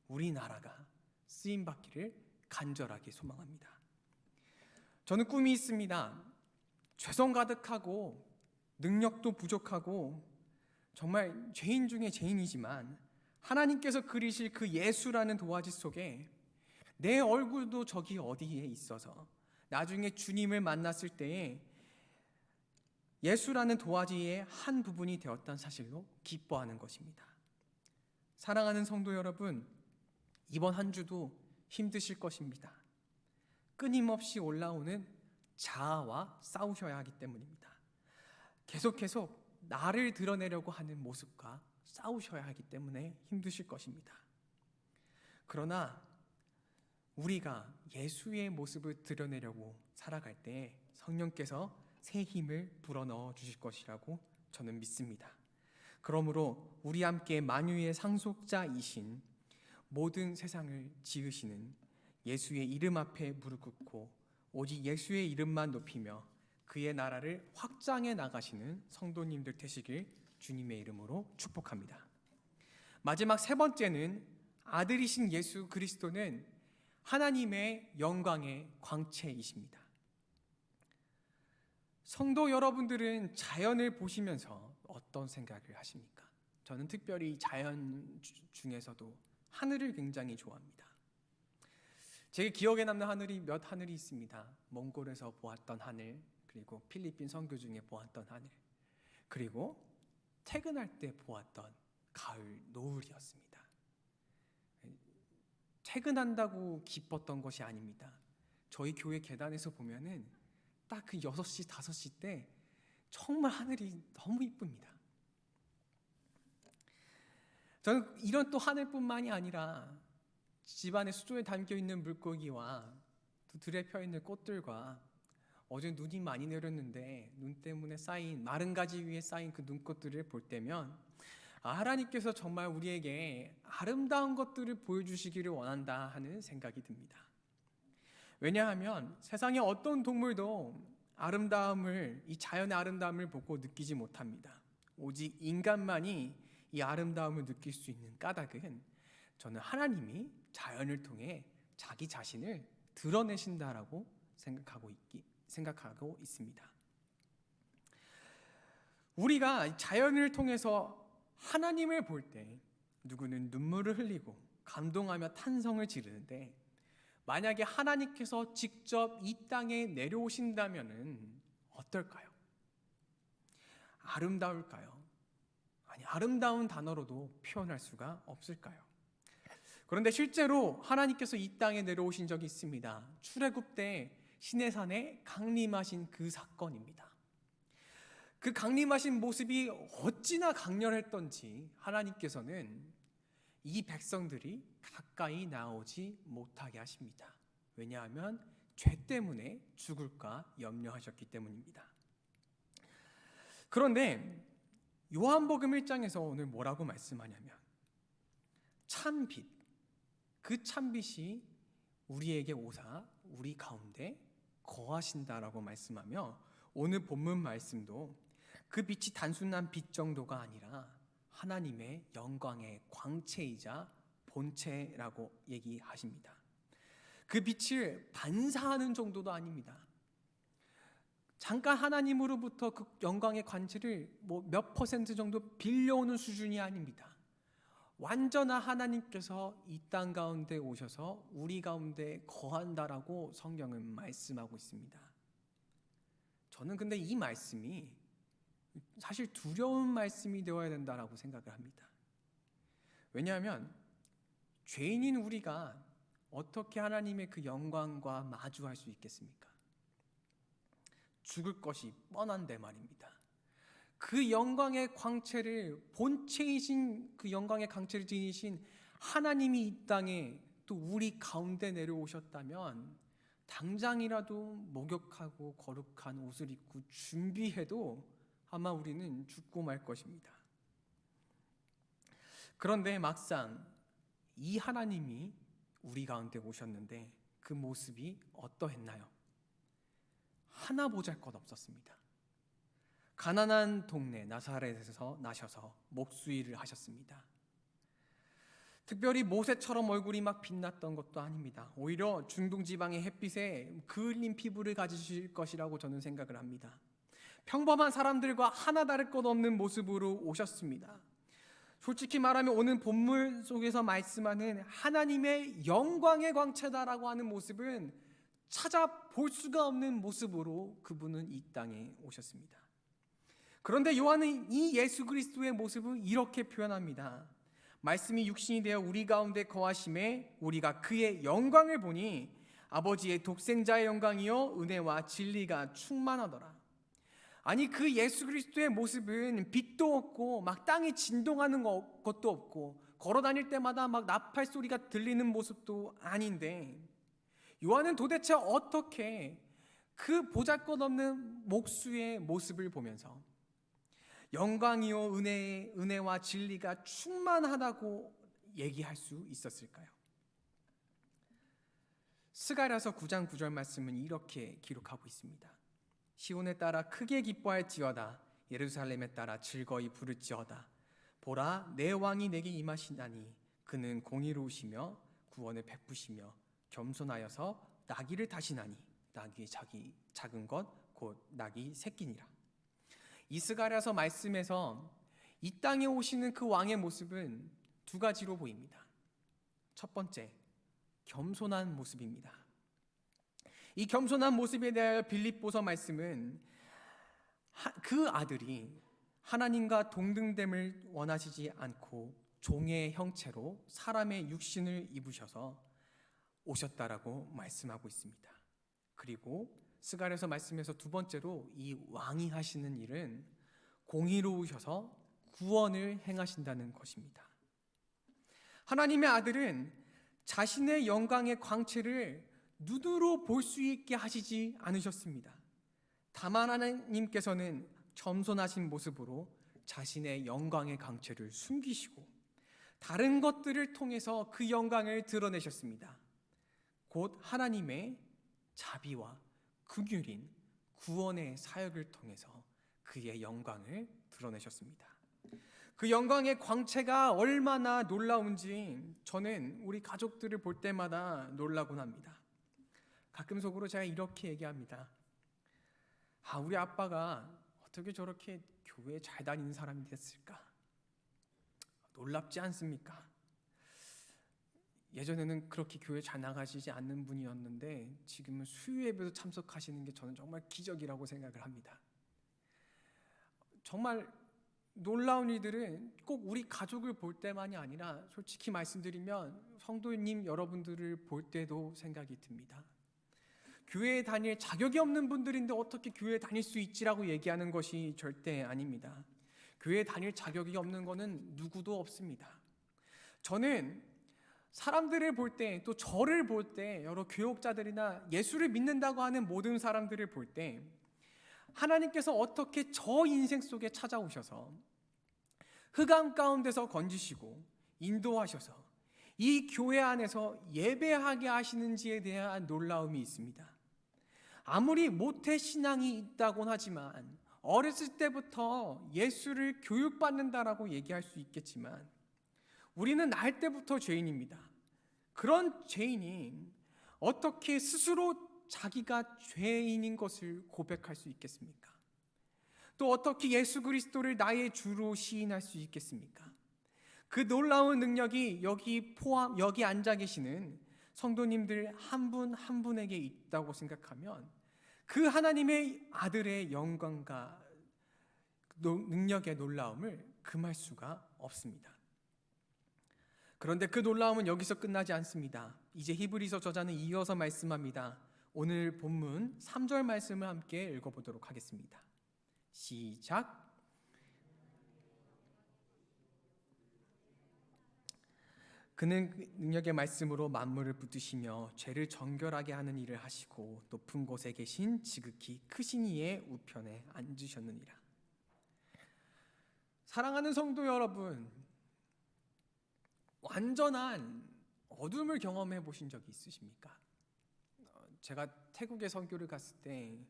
우리나라가 쓰임 받기를 간절하게 소망합니다. 저는 꿈이 있습니다. 죄성 가득하고 능력도 부족하고 정말 죄인 중에 죄인이지만 하나님께서 그리실 그 예수라는 도화지 속에 내 얼굴도 저기 어디에 있어서 나중에 주님을 만났을 때에 예수라는 도화지의 한 부분이 되었다는 사실로 기뻐하는 것입니다. 사랑하는 성도 여러분, 이번 한 주도 힘드실 것입니다. 끊임없이 올라오는 자아와 싸우셔야 하기 때문입니다. 계속해서 나를 드러내려고 하는 모습과 싸우셔야 하기 때문에 힘드실 것입니다. 그러나 우리가 예수의 모습을 드러내려고 살아갈 때 성령께서 새 힘을 불어넣어 주실 것이라고 저는 믿습니다. 그러므로 우리 함께 만유의 상속자이신 모든 세상을 지으시는 예수의 이름 앞에 무릎 꿇고 오직 예수의 이름만 높이며 그의 나라를 확장해 나가시는 성도님들 되시길 주님의 이름으로 축복합니다. 마지막 세 번째는 아들이신 예수 그리스도는 하나님의 영광의 광채이십니다. 성도 여러분들은 자연을 보시면서 어떤 생각을 하십니까? 저는 특별히 자연 중에서도 하늘을 굉장히 좋아합니다. 제 기억에 남는 하늘이 몇 하늘이 있습니다. 몽골에서 보았던 하늘, 그리고 필리핀 선교 중에 보았던 하늘, 그리고 퇴근할 때 보았던 가을 노을이었습니다. 퇴근한다고 기뻤던 것이 아닙니다. 저희 교회 계단에서 보면은 딱 그 6시, 5시 때 정말 하늘이 너무 이쁩니다. 저는 이런 또 하늘뿐만이 아니라 집안의 수조에 담겨있는 물고기와 또 들에 펴있는 꽃들과 어제 눈이 많이 내렸는데 눈 때문에 쌓인 마른 가지 위에 쌓인 그 눈꽃들을 볼 때면 하나님께서 정말 우리에게 아름다운 것들을 보여주시기를 원한다 하는 생각이 듭니다. 왜냐하면 세상의 어떤 동물도 아름다움을, 이 자연의 아름다움을 보고 느끼지 못합니다. 오직 인간만이 이 아름다움을 느낄 수 있는 까닭은 저는 하나님이 자연을 통해 자기 자신을 드러내신다라고 생각하고 있습니다. 우리가 자연을 통해서 하나님을 볼 때 누구는 눈물을 흘리고 감동하며 탄성을 지르는데, 만약에 하나님께서 직접 이 땅에 내려오신다면은 어떨까요? 아름다울까요? 아니, 아름다운 단어로도 표현할 수가 없을까요? 그런데 실제로 하나님께서 이 땅에 내려오신 적이 있습니다. 출애굽 때 시내산에 강림하신 그 사건입니다. 그 강림하신 모습이 어찌나 강렬했던지 하나님께서는 이 백성들이 가까이 나오지 못하게 하십니다. 왜냐하면 죄 때문에 죽을까 염려하셨기 때문입니다. 그런데 요한복음 1장에서 오늘 뭐라고 말씀하냐면 참빛, 그 참빛이 우리에게 오사 우리 가운데 거하신다라고 말씀하며, 오늘 본문 말씀도 그 빛이 단순한 빛 정도가 아니라 하나님의 영광의 광채이자 본체라고 얘기하십니다. 그 빛을 반사하는 정도도 아닙니다. 잠깐 하나님으로부터 그 영광의 관체를 몇 퍼센트 정도 빌려오는 수준이 아닙니다. 완전한 하나님께서 이 땅 가운데 오셔서 우리 가운데 거한다라고 성경은 말씀하고 있습니다. 저는 근데 이 말씀이 사실 두려운 말씀이 되어야 된다라고 생각을 합니다. 왜냐하면 죄인인 우리가 어떻게 하나님의 그 영광과 마주할 수 있겠습니까? 죽을 것이 뻔한데 말입니다. 그 영광의 광채를, 본체이신 그 영광의 광채를 지니신 하나님이 이 땅에 또 우리 가운데 내려오셨다면 당장이라도 목욕하고 거룩한 옷을 입고 준비해도 아마 우리는 죽고 말 것입니다. 그런데 막상 이 하나님이 우리 가운데 오셨는데 그 모습이 어떠했나요? 하나 보잘것 없었습니다. 가난한 동네 나사렛에서 나셔서 목수일을 하셨습니다. 특별히 모세처럼 얼굴이 막 빛났던 것도 아닙니다. 오히려 중동 지방의 햇빛에 그을린 피부를 가지실 것이라고 저는 생각을 합니다. 평범한 사람들과 하나 다를 것 없는 모습으로 오셨습니다. 솔직히 말하면 오늘 본문 속에서 말씀하는 하나님의 영광의 광채다라고 하는 모습은 찾아볼 수가 없는 모습으로 그분은 이 땅에 오셨습니다. 그런데 요한은 이 예수 그리스도의 모습을 이렇게 표현합니다. 말씀이 육신이 되어 우리 가운데 거하심에 우리가 그의 영광을 보니 아버지의 독생자의 영광이요 은혜와 진리가 충만하더라. 아니, 그 예수 그리스도의 모습은 빛도 없고 막 땅이 진동하는 것도 없고 걸어 다닐 때마다 막 나팔 소리가 들리는 모습도 아닌데, 요한은 도대체 어떻게 그 보잘것없는 목수의 모습을 보면서 영광이요 은혜와 진리가 충만하다고 얘기할 수 있었을까요? 스가랴서 9장 9절 말씀은 이렇게 기록하고 있습니다. 시온에 따라 크게 기뻐할지어다. 예루살렘에 따라 즐거이 부를지어다. 보라, 내 왕이 내게 임하시나니 그는 공의로우시며 구원을 베푸시며 겸손하여서 나귀를 타시나니 나귀의 작은 것 곧 나귀 새끼니라. 이스가랴서 말씀에서 이 땅에 오시는 그 왕의 모습은 두 가지로 보입니다. 첫 번째, 겸손한 모습입니다. 이 겸손한 모습에 대하여 빌립보서 말씀은 그 아들이 하나님과 동등됨을 원하시지 않고 종의 형체로 사람의 육신을 입으셔서 오셨다라고 말씀하고 있습니다. 그리고 스가랴서 말씀에서 두 번째로 이 왕이 하시는 일은 공의로우셔서 구원을 행하신다는 것입니다. 하나님의 아들은 자신의 영광의 광채를 눈으로 볼 수 있게 하시지 않으셨습니다. 다만 하나님께서는 겸손하신 모습으로 자신의 영광의 광채를 숨기시고 다른 것들을 통해서 그 영광을 드러내셨습니다. 곧 하나님의 자비와 긍휼인 구원의 사역을 통해서 그의 영광을 드러내셨습니다. 그 영광의 광채가 얼마나 놀라운지 저는 우리 가족들을 볼 때마다 놀라곤 합니다. 가끔 속으로 제가 이렇게 얘기합니다. 우리 아빠가 어떻게 저렇게 교회에 잘 다니는 사람이 됐을까? 놀랍지 않습니까? 예전에는 그렇게 교회 잘 나가시지 않는 분이었는데 지금은 수요예배도 참석하시는 게 저는 정말 기적이라고 생각을 합니다. 정말 놀라운 일들은 꼭 우리 가족을 볼 때만이 아니라 솔직히 말씀드리면 성도님 여러분들을 볼 때도 생각이 듭니다. 교회에 다닐 자격이 없는 분들인데 어떻게 교회에 다닐 수 있지라고 얘기하는 것이 절대 아닙니다. 교회에 다닐 자격이 없는 것은 누구도 없습니다. 저는 사람들을 볼 때, 또 저를 볼 때, 여러 교역자들이나 예수를 믿는다고 하는 모든 사람들을 볼 때 하나님께서 어떻게 저 인생 속에 찾아오셔서 흑암 가운데서 건지시고 인도하셔서 이 교회 안에서 예배하게 하시는지에 대한 놀라움이 있습니다. 아무리 모태 신앙이 있다곤 하지만 어렸을 때부터 예수를 교육받는다라고 얘기할 수 있겠지만 우리는 날 때부터 죄인입니다. 그런 죄인이 어떻게 스스로 자기가 죄인인 것을 고백할 수 있겠습니까? 또 어떻게 예수 그리스도를 나의 주로 시인할 수 있겠습니까? 그 놀라운 능력이 여기 앉아 계시는 성도님들 한 분 한 분에게 있다고 생각하면 그 하나님의 아들의 영광과 능력의 놀라움을 금할 수가 없습니다. 그런데 그 놀라움은 여기서 끝나지 않습니다. 이제 히브리서 저자는 이어서 말씀합니다. 오늘 본문 3절 말씀을 함께 읽어보도록 하겠습니다. 시작. 그는 능력의 말씀으로 만물을 붙드시며 죄를 정결하게 하는 일을 하시고 높은 곳에 계신 지극히 크신 이의 우편에 앉으셨느니라. 사랑하는 성도 여러분, 완전한 어둠을 경험해 보신 적이 있으십니까? 제가 태국에 선교를 갔을 때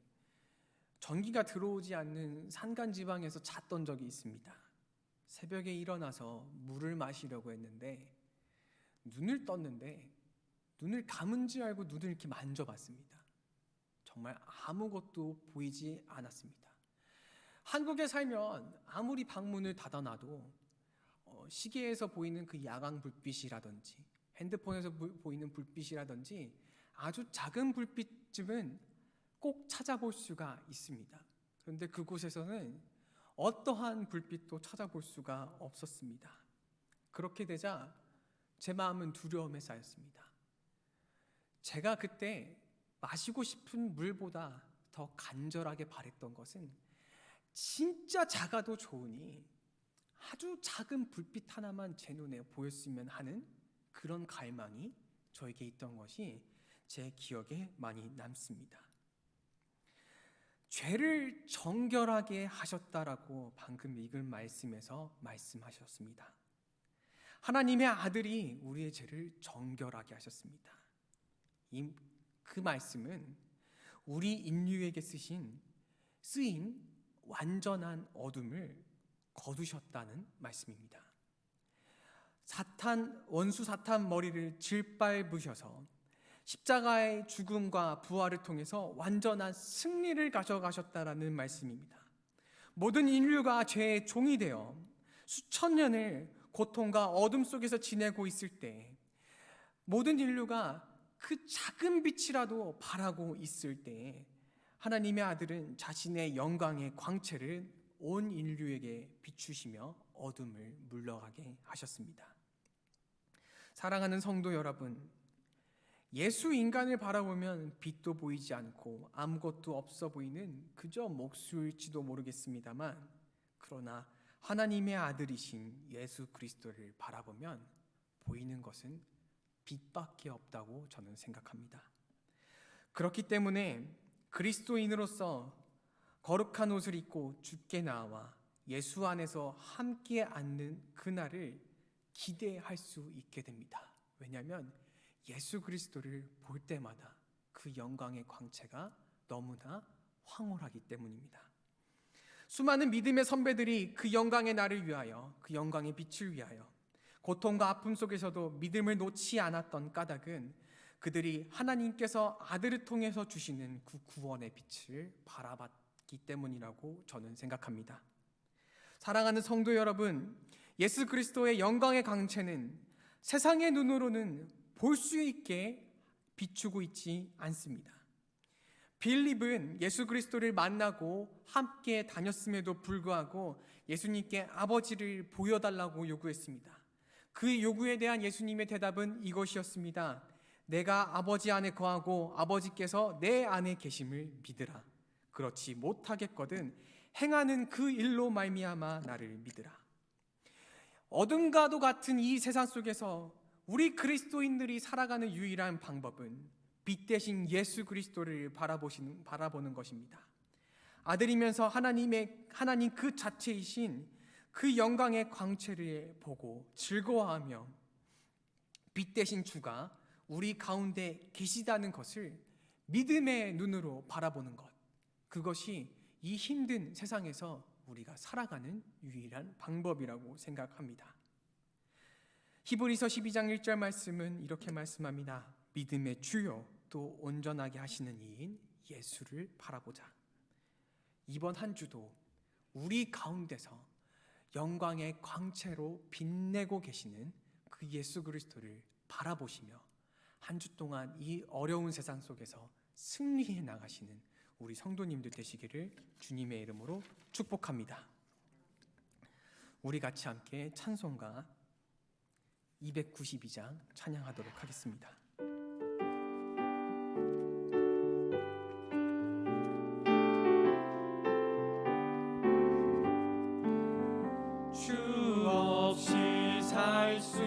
전기가 들어오지 않는 산간 지방에서 잤던 적이 있습니다. 새벽에 일어나서 물을 마시려고 했는데 눈을 떴는데 눈을 감은 줄 알고 눈을 이렇게 만져봤습니다. 정말 아무것도 보이지 않았습니다. 한국에 살면 아무리 방문을 닫아놔도 시계에서 보이는 그 야광 불빛이라든지 핸드폰에서 보이는 불빛이라든지 아주 작은 불빛쯤은 꼭 찾아볼 수가 있습니다. 그런데 그곳에서는 어떠한 불빛도 찾아볼 수가 없었습니다. 그렇게 되자 제 마음은 두려움에 쌓였습니다. 제가 그때 마시고 싶은 물보다 더 간절하게 바랬던 것은 진짜 작아도 좋으니 아주 작은 불빛 하나만 제 눈에 보였으면 하는 그런 갈망이 저에게 있던 것이 제 기억에 많이 남습니다. 죄를 정결하게 하셨다라고 방금 읽은 말씀에서 말씀하셨습니다. 하나님의 아들이 우리의 죄를 정결하게 하셨습니다. 그 말씀은 우리 인류에게 쓰인 완전한 어둠을 거두셨다는 말씀입니다. 원수 사탄 머리를 짓밟으셔서 십자가의 죽음과 부활을 통해서 완전한 승리를 가져가셨다라는 말씀입니다. 모든 인류가 죄의 종이 되어 수천 년을 고통과 어둠 속에서 지내고 있을 때, 모든 인류가 그 작은 빛이라도 바라고 있을 때 하나님의 아들은 자신의 영광의 광채를 온 인류에게 비추시며 어둠을 물러가게 하셨습니다. 사랑하는 성도 여러분, 예수 인간을 바라보면 빛도 보이지 않고 아무것도 없어 보이는 그저 목수일지도 모르겠습니다만, 그러나 하나님의 아들이신 예수 그리스도를 바라보면 보이는 것은 빛밖에 없다고 저는 생각합니다. 그렇기 때문에 그리스도인으로서 거룩한 옷을 입고 주께 나와 예수 안에서 함께 앉는 그날을 기대할 수 있게 됩니다. 왜냐하면 예수 그리스도를 볼 때마다 그 영광의 광채가 너무나 황홀하기 때문입니다. 수많은 믿음의 선배들이 그 영광의 날을 위하여, 그 영광의 빛을 위하여 고통과 아픔 속에서도 믿음을 놓지 않았던 까닭은 그들이 하나님께서 아들을 통해서 주시는 그 구원의 빛을 바라봤기 때문이라고 저는 생각합니다. 사랑하는 성도 여러분, 예수 그리스도의 영광의 광채는 세상의 눈으로는 볼 수 있게 비추고 있지 않습니다. 빌립은 예수 그리스도를 만나고 함께 다녔음에도 불구하고 예수님께 아버지를 보여달라고 요구했습니다. 그 요구에 대한 예수님의 대답은 이것이었습니다. 내가 아버지 안에 거하고 아버지께서 내 안에 계심을 믿으라. 그렇지 못하겠거든 행하는 그 일로 말미암아 나를 믿으라. 어둠과도 같은 이 세상 속에서 우리 그리스도인들이 살아가는 유일한 방법은 빛 대신 예수 그리스도를 바라보는 것입니다. 아들이면서 하나님 그 자체이신 그 영광의 광채를 보고 즐거워하며 빛 대신 주가 우리 가운데 계시다는 것을 믿음의 눈으로 바라보는 것, 그것이 이 힘든 세상에서 우리가 살아가는 유일한 방법이라고 생각합니다. 히브리서 12장 1절 말씀은 이렇게 말씀합니다. 믿음의 주요 또 온전하게 하시는 이인 예수를 바라보자. 이번 한 주도 우리 가운데서 영광의 광채로 빛내고 계시는 그 예수 그리스도를 바라보시며 한 주 동안 이 어려운 세상 속에서 승리해 나가시는 우리 성도님들 되시기를 주님의 이름으로 축복합니다. 우리 같이 함께 찬송가 292장 찬양하도록 하겠습니다. 주 없이 살 수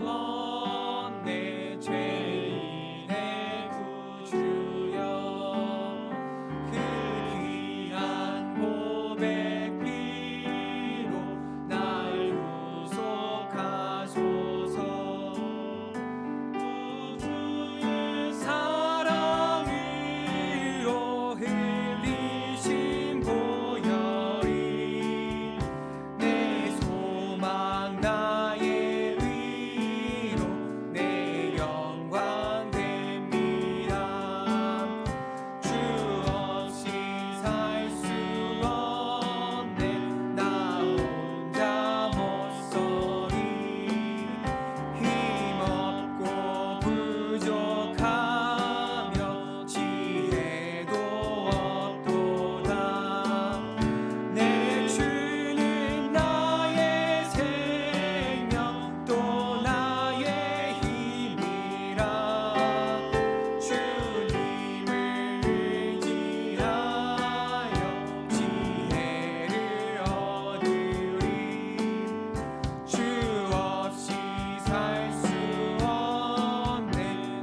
없네 죄인의 구주여 그 귀한 보배 피로 날 구속하소서 구주의 사랑으로 흘리신 보혈이 내 소망 나의 위로 내 영광 됩니다. 주 없이 살 수 없네 나 혼자 못서리 힘없고 부족하며 지혜도 없도다. 내 주는 나의 생명 또 나의 힘이라. 주님을 의지하여 지혜를 얻으리. 주 없이 살 수 없네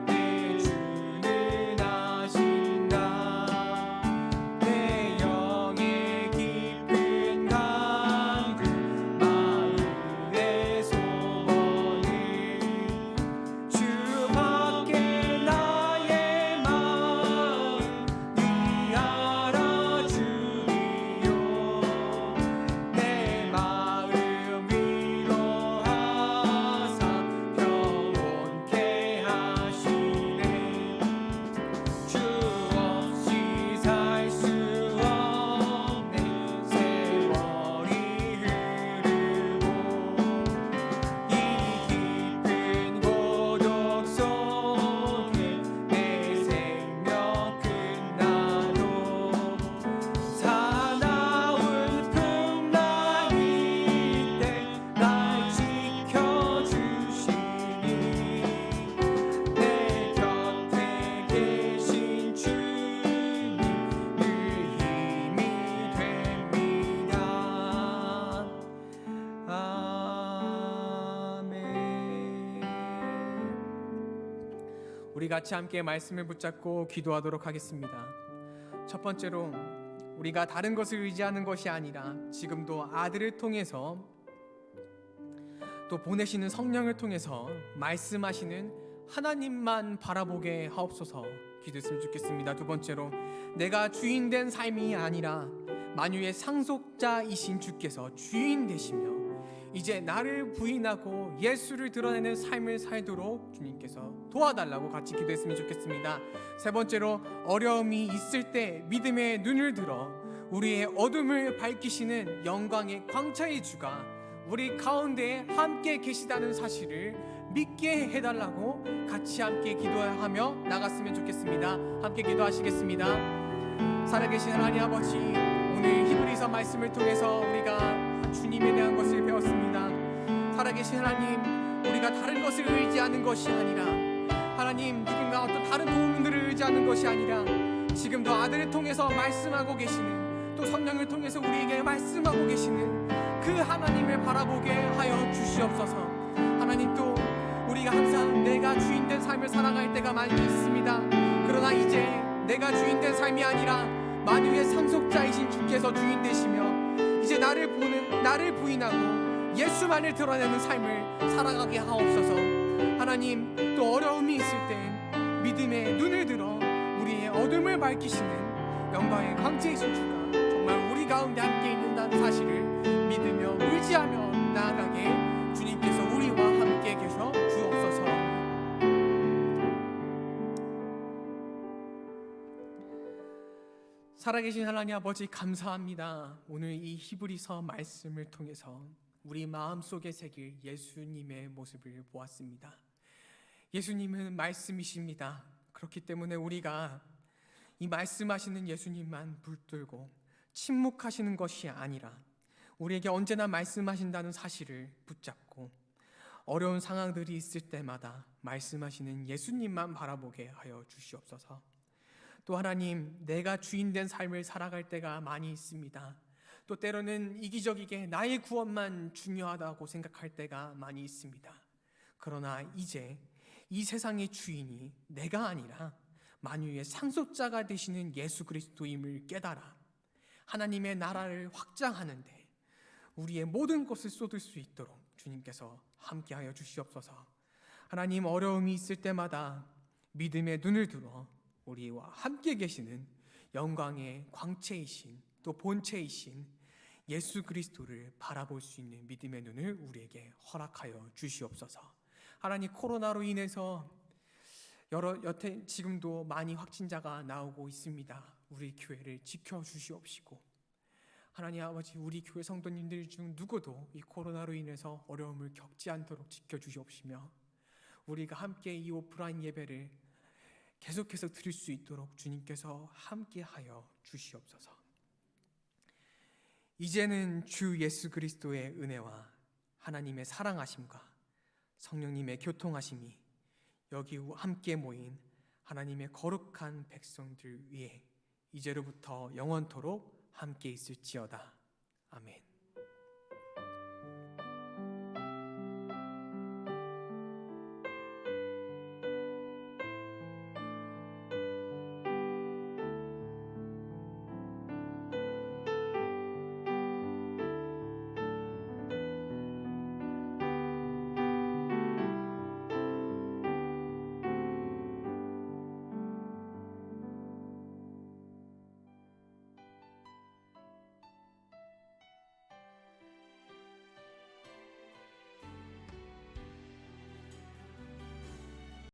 내 주는 아신다. 내 영의 깊은 간구 마음의 소원을 주밖에 나의 마음 이 알아주리요. 내 마음 위로하사 평온케 하시네. 주 없이 살 수 없네 세월이 흐르고 이 깊은 고독 속에 내 생명 끝나도 사나운 풍랑이 때 날 지켜주시니 내 곁에 계신 주님 늘 힘이 됩니다. 아멘. 우리 같이 함께 말씀을 붙잡고 기도하도록 하겠습니다. 첫 번째로 우리가 다른 것을 의지하는 것이 아니라 지금도 아들을 통해서 또 보내시는 성령을 통해서 말씀하시는 하나님만 바라보게 하옵소서 기도했으면 좋겠습니다. 두 번째로 내가 주인된 삶이 아니라 만유의 상속자이신 주께서 주인 되시며 이제 나를 부인하고 예수를 드러내는 삶을 살도록 주님께서 도와달라고 같이 기도했으면 좋겠습니다. 세 번째로 어려움이 있을 때 믿음의 눈을 들어 우리의 어둠을 밝히시는 영광의 광채의 주가 우리 가운데에 함께 계시다는 사실을 믿게 해달라고 같이 함께 기도하며 나갔으면 좋겠습니다. 함께 기도하시겠습니다. 살아계신 하나님 아버지, 오늘 히브리서 말씀을 통해서 우리가 주님에 대한 것을 배웠습니다. 살아계신 하나님, 우리가 다른 것을 의지하는 것이 아니라 하나님 누군가 어떤 다른 도움들을 의지하는 것이 아니라 지금도 아들을 통해서 말씀하고 계시는 또 성령을 통해서 우리에게 말씀하고 계시는 그 하나님을 바라보게 하여 주시옵소서. 하나님, 또 우리가 항상 내가 주인된 삶을 살아갈 때가 많이 있습니다. 그러나 이제 내가 주인된 삶이 아니라 만유의 상속자이신 주께서 주인 되시며 이제 나를 부인하고 예수만을 드러내는 삶을 살아가게 하옵소서. 하나님, 또 어려움이 있을 때 믿음의 눈을 들어 우리의 어둠을 밝히시는 영광의 광채이신 주가 정말 우리 가운데 함께 있는다는 사실을 믿으며 의지하며 나아가게 주님께서 우리와 함께 계셔 주옵소서. 살아계신 하나님 아버지, 감사합니다. 오늘 이 히브리서 말씀을 통해서 우리 마음속에 새길 예수님의 모습을 보았습니다. 예수님은 말씀이십니다. 그렇기 때문에 우리가 이 말씀하시는 예수님만 붙들고 침묵하시는 것이 아니라 우리에게 언제나 말씀하신다는 사실을 붙잡고 어려운 상황들이 있을 때마다 말씀하시는 예수님만 바라보게 하여 주시옵소서. 또 하나님, 내가 주인된 삶을 살아갈 때가 많이 있습니다. 또 때로는 이기적이게 나의 구원만 중요하다고 생각할 때가 많이 있습니다. 그러나 이제 이 세상의 주인이 내가 아니라 만유의 상속자가 되시는 예수 그리스도임을 깨달아 하나님의 나라를 확장하는데 우리의 모든 것을 쏟을 수 있도록 주님께서 함께하여 주시옵소서. 하나님, 어려움이 있을 때마다 믿음의 눈을 들어 우리와 함께 계시는 영광의 광채이신 또 본체이신 예수 그리스도를 바라볼 수 있는 믿음의 눈을 우리에게 허락하여 주시옵소서. 하나님, 코로나로 인해서 여태 지금도 많이 확진자가 나오고 있습니다. 우리 교회를 지켜주시옵시고, 하나님 아버지, 우리 교회 성도님들 중 누구도 이 코로나로 인해서 어려움을 겪지 않도록 지켜주시옵시며, 우리가 함께 이 오프라인 예배를 계속해서 드릴 수 있도록 주님께서 함께하여 주시옵소서. 이제는 주 예수 그리스도의 은혜와 하나님의 사랑하심과 성령님의 교통하심이 여기 함께 모인 하나님의 거룩한 백성들 위에 이제로부터 영원토록 함께 있을지어다. 아멘.